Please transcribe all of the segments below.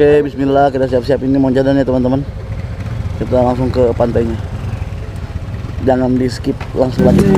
Oke, bismillah, kita siap-siap ini mau jalan ya teman-teman. Kita langsung ke pantainya. Jangan di skip, langsung lanjut.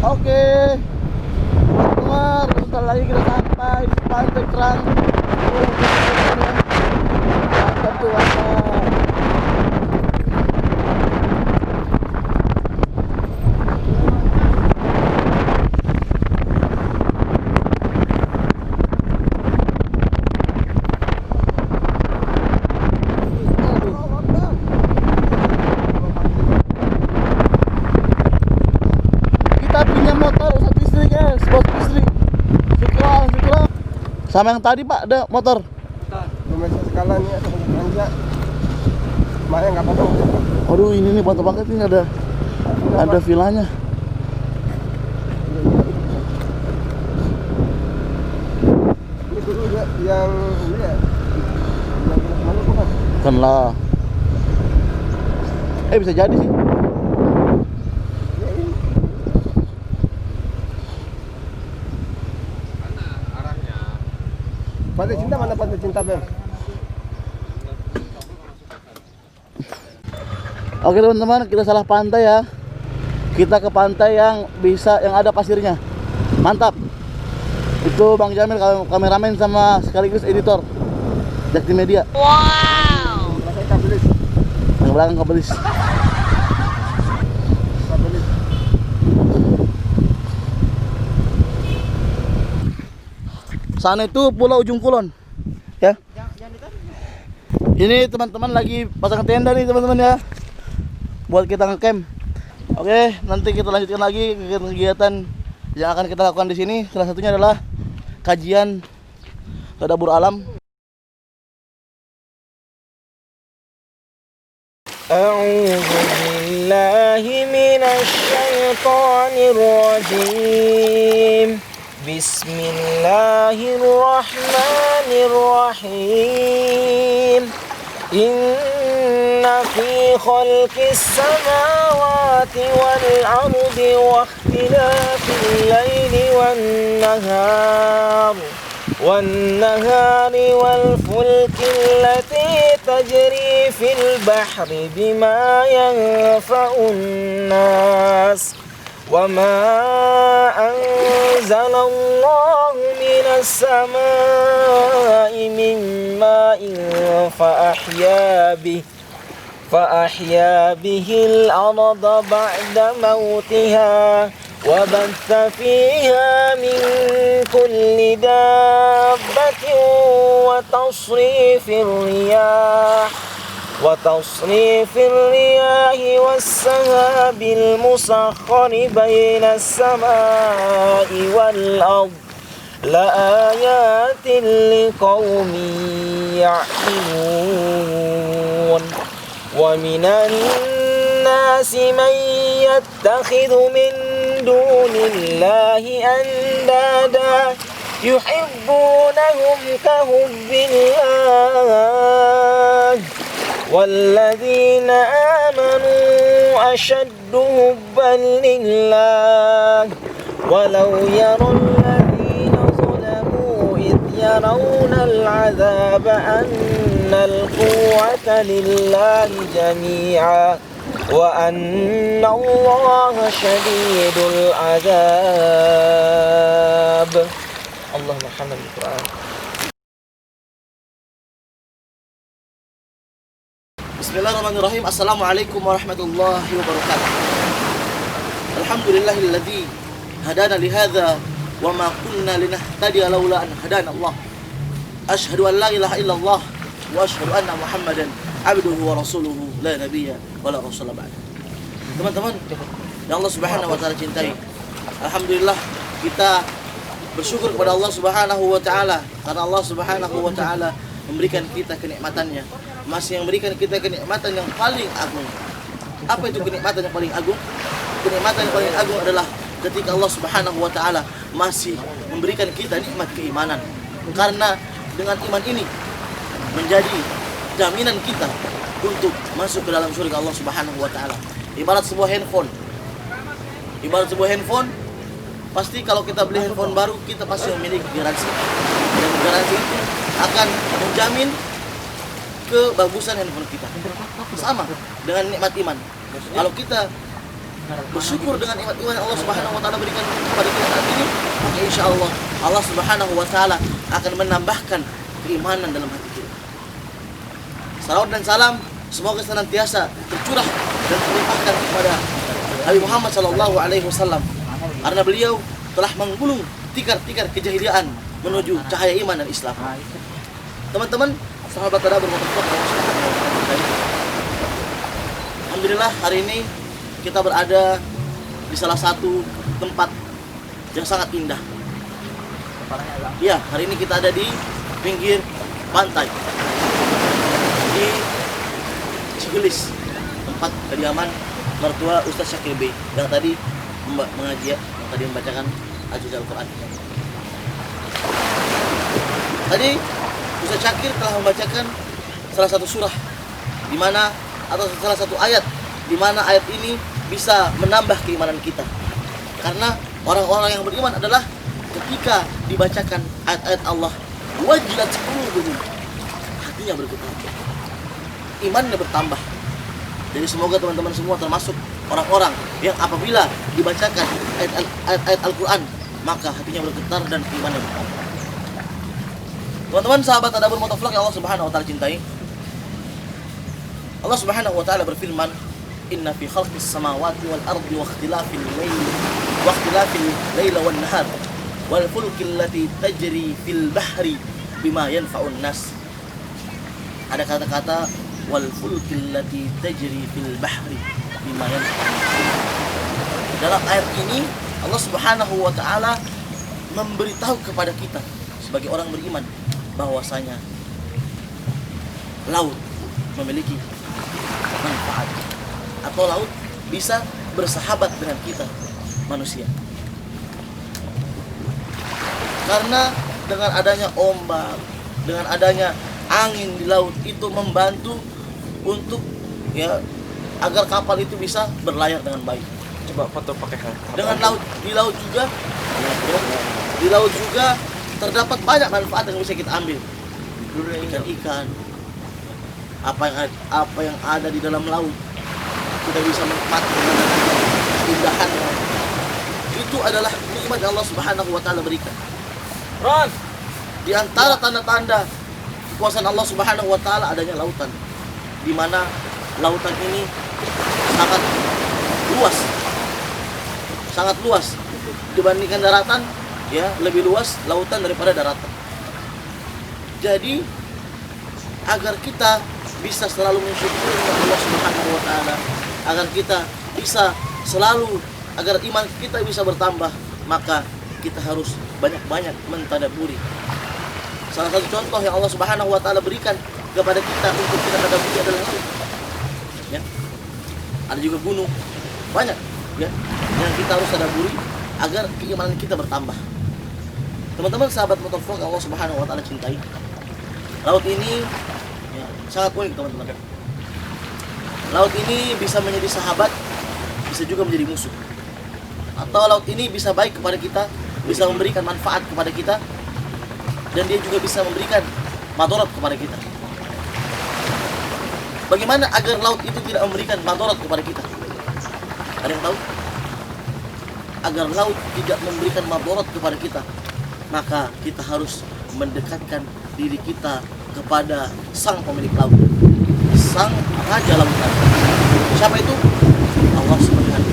Oke, teman, bentar lagi kita sampai di Pantai Kerang. Mantap tuh, mantap. Sama yang tadi Pak, ada motor. Domestik sekalian ya, belanja. Makanya nggak apa-apa. Aduh, ini nih mantap banget ini, ada villanya. Ini dulu ya, yang ini ya, yang mana bukan? Kan lah. Bisa jadi sih. Pantai Cinta mana Pantai Cinta, Bang? Oke teman-teman, kita salah pantai ya. Kita ke pantai yang ada pasirnya. Mantap. Itu Bang Jamil, kameramen sama sekaligus editor Jakti Media. Wow. Belakang kabelis. Yang belakang kabelis. Sana itu Pulau Ujung Kulon, ya. Ini teman-teman lagi pasang tenda nih teman-teman ya, buat kita ngecamp. Oke, nanti kita lanjutkan lagi kegiatan yang akan kita lakukan di sini. Salah satunya adalah kajian tadabbur alam. A'udzu billahi minasy syaithanir rajim. Bismillahirrahmanirrahim. Inna fi khalqis samawati wal ardi wa ikhtilafil laili wan nahari wal fulki allati tajri fil bahri bima yanfa'un nas. وما أنزل الله من السماء من ماء فأحيا به الأرض بعد موتها وبث فيها من كل دابة وتصريف الرياح والسحاب المسخر بين السماء والأرض لآيات لقوم يعقلون ومن الناس من يتخذ من دون الله أندادا يحبونهم كحب الله والذين آمنوا أشد حبا لله ولو يرى الذين ظلموا إذ يرون العذاب أن القوة لله جميعا وأن الله شديد العذاب. اللهم حمد القرآن. Bismillahirrahmanirrahim. Assalamualaikum warahmatullahi wabarakatuh. Alhamdulillahilladzi hadana lihadza wa ma kunna linahtadiya laula an hadana Allah. Asyhadu an la ilaha illallah wa asyhadu anna Muhammadan abduhu wa rasuluhu la nabiyya wa la rasula ba'da. Teman-teman yang Allah Subhanahu wa taala cintai, alhamdulillah kita bersyukur kepada Allah Subhanahu wa taala karena Allah Subhanahu wa taala memberikan kita kenikmatannya, masih memberikan kita kenikmatan yang paling agung. Apa itu kenikmatan yang paling agung? Kenikmatan yang paling agung adalah ketika Allah Subhanahu wa taala masih memberikan kita nikmat keimanan. Karena dengan iman ini menjadi jaminan kita untuk masuk ke dalam surga Allah Subhanahu wa taala. Ibarat sebuah handphone. Ibarat sebuah handphone, pasti kalau kita beli handphone baru, kita pasti memiliki garansi. Dan garansi itu akan menjamin kebagusan handphone kita. Sama dengan nikmat iman. Kalau kita bersyukur dengan nikmat iman yang Allah Subhanahu wa taala berikan kepada kita saat ini, maka insya Allah Allah Subhanahu wa taala akan menambahkan keimanan dalam hati kita. Salawat dan salam semoga senantiasa tercurah dan terlimpahkan kepada Nabi Muhammad sallallahu alaihi wasallam karena beliau telah menggulung tikar-tikar kejahiliaan menuju cahaya iman dan Islam. Teman-teman, sahabat tadabbur alhamdulillah hari ini kita berada di salah satu tempat yang sangat indah. Ya, hari ini kita ada di pinggir pantai di Cigelis, tempat kediaman mertua Ustaz Syakir B yang tadi mengaji, yang tadi membacakan ajudan Al-Quran. Tadi Ustaz Syakir telah membacakan salah satu surah di mana atau salah satu ayat di mana ayat ini bisa menambah keimanan kita. Karena orang-orang yang beriman adalah ketika dibacakan ayat-ayat Allah, wajilat qulubuhum, hatinya bergetar, imannya bertambah. Jadi semoga teman-teman semua termasuk orang-orang yang apabila dibacakan ayat-ayat Al-Quran, maka hatinya bergetar dan imannya bertambah. Teman-teman sahabat tadabbur mutaflaq yang Allah Subhanahu wa taala cintai, Allah Subhanahu wa taala berfirman, inna fi khalqis samawati wal ardi wa ikhtilafil laili wan nahar wal fulki allati tajri fil bahri bima yanfa'un nas. Ada kata-kata wal fulki allati tajri fil bahri bima yanfa'un nas. Dalam ayat ini Allah Subhanahu wa taala memberitahu kepada kita sebagai orang beriman bahwasanya laut memiliki manfaat, atau laut bisa bersahabat dengan kita manusia. Karena dengan adanya ombak, dengan adanya angin di laut itu membantu untuk ya agar kapal itu bisa berlayar dengan baik. Coba foto pakai HP. Dengan di laut juga terdapat banyak manfaat yang bisa kita ambil. Ikan-ikan, apa yang ada di dalam laut kita bisa menikmati dengan keindahannya. Itu adalah nikmat yang Allah Subhanahu wa taala berikan. Ron, Di antara tanda-tanda kekuasaan Allah Subhanahu wa taala adanya lautan, di mana lautan ini sangat luas dibandingkan daratan, ya, lebih luas lautan daripada daratan. Jadi agar kita bisa selalu mensyukuri Allah Subhanahu wa taala, agar kita bisa selalu, agar iman kita bisa bertambah, maka kita harus banyak-banyak mentadabburi. Salah satu contoh yang Allah Subhanahu wa taala berikan kepada kita untuk kita tadabburi adalah laut. Ya. Ada juga gunung. Banyak, ya, yang kita harus tadabburi agar keimanan kita bertambah. Teman-teman sahabat mutaflaq Allah Subhanahu wa taala cintai, laut ini ya, sangat unik teman-teman. Laut ini bisa menjadi sahabat, bisa juga menjadi musuh. Atau laut ini bisa baik kepada kita, bisa memberikan manfaat kepada kita, dan dia juga bisa memberikan madarat kepada kita. Bagaimana agar laut itu tidak memberikan madarat kepada kita? Ada yang tahu? Agar laut tidak memberikan madarat kepada kita, maka kita harus mendekatkan diri kita kepada sang pemilik laut, sang raja lautan. Siapa itu? Allah Subhanahu wa taala.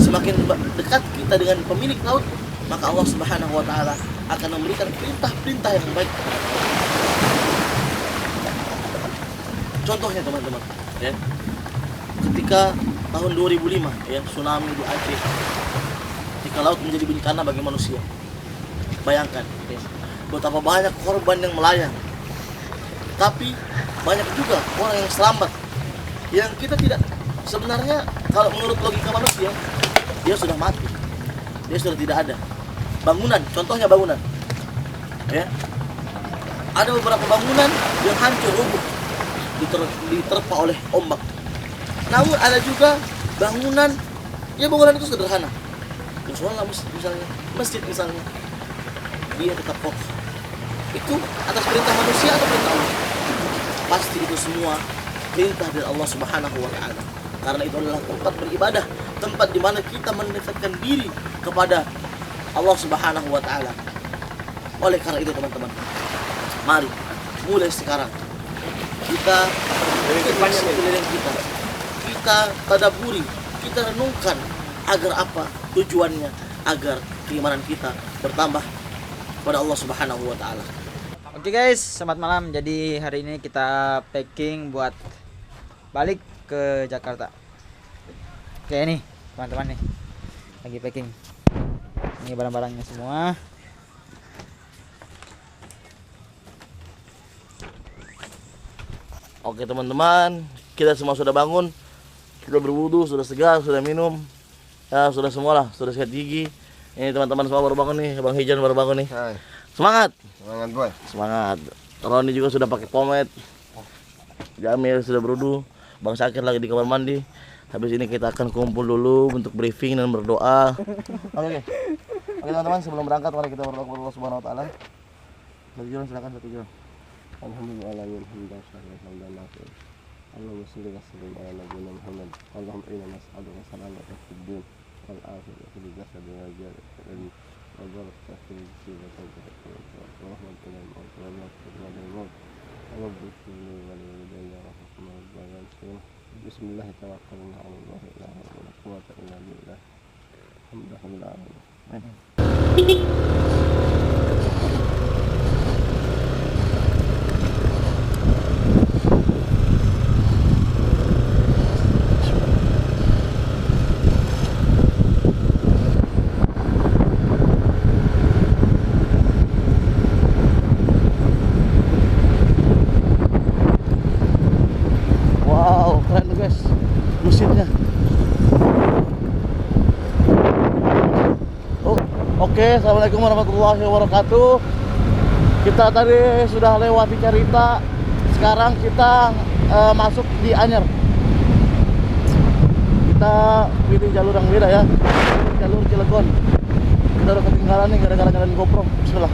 Semakin dekat kita dengan pemilik laut, maka Allah Subhanahu wa taala akan memberikan perintah-perintah yang baik. Contohnya teman-teman, ya. Ketika tahun 2005 ya, tsunami di Aceh. Ketika laut menjadi bencana bagi manusia. Bayangkan, ya, betapa banyak korban yang melayang. Tapi banyak juga orang yang selamat. Yang kita tidak, sebenarnya kalau menurut logika manusia, dia sudah mati. Dia sudah tidak ada. Bangunan, contohnya bangunan. Ya. Ada beberapa bangunan yang hancur rubuh diterpa oleh ombak. Namun ada juga bangunan, ya bangunan itu sederhana. Musola misalnya, masjid misalnya, dia tetap kokoh. Itu atas perintah manusia atau perintah Allah? Pasti itu semua perintah dari Allah Subhanahu wa taala. Karena itu adalah tempat beribadah, tempat di mana kita mendekatkan diri kepada Allah Subhanahu wa taala. Oleh karena itu teman-teman, mari mulai sekarang kita sekeliling kita tadaburi, kita renungkan agar apa tujuannya, agar keimanan kita bertambah kepada Allah Subhanahu wa taala. Oke guys, selamat malam. Jadi hari ini kita packing buat balik ke Jakarta. Oke nih teman-teman nih, lagi packing. Ini barang-barangnya semua. Oke teman-teman, kita semua sudah bangun, sudah berwudu, sudah segar, sudah minum, ya sudah semua lah, sudah sikat gigi. Ini teman-teman semua baru bangun nih, Bang Hijan baru bangun nih. Hai. Semangat, Semangat boy. semangat. Roni juga sudah pakai pomade, Jamil sudah berwudu, Bang Syakir lagi di kamar mandi. Habis ini kita akan kumpul dulu untuk briefing dan berdoa. Oke, teman-teman, sebelum berangkat mari kita berdoa kepada Allah Subhanahu wa taala. Berjalan, silakan satu jalan. Alhamdulillah hamdan syahid hamdan nafi. Allahumma shalli wa sallim ala nabiyyina Muhammad. Allahumma inna nas'aluka salamata fid din wal afiyata fil jasad wal jasad wal barakata fil jismi wa tawfiqa wa rahmatan lil maut wa maghfiratan lil maut. Allahumma salli wa walidayya wa rahmatan lil alamin. Bismillah tawakkalna 'ala Allah la hawla wa la quwwata illa billah. Alhamdulillah. Wow, keren tuh guys, mesinnya. Oh, oke, assalamualaikum warahmatullahi wabarakatuh. Kita tadi sudah lewati Carita, sekarang kita masuk di Anyer. Kita pilih jalur yang beda ya, jalur Cilegon. Kita udah ketinggalan nih gara-gara jalan GoPro. Bismillah.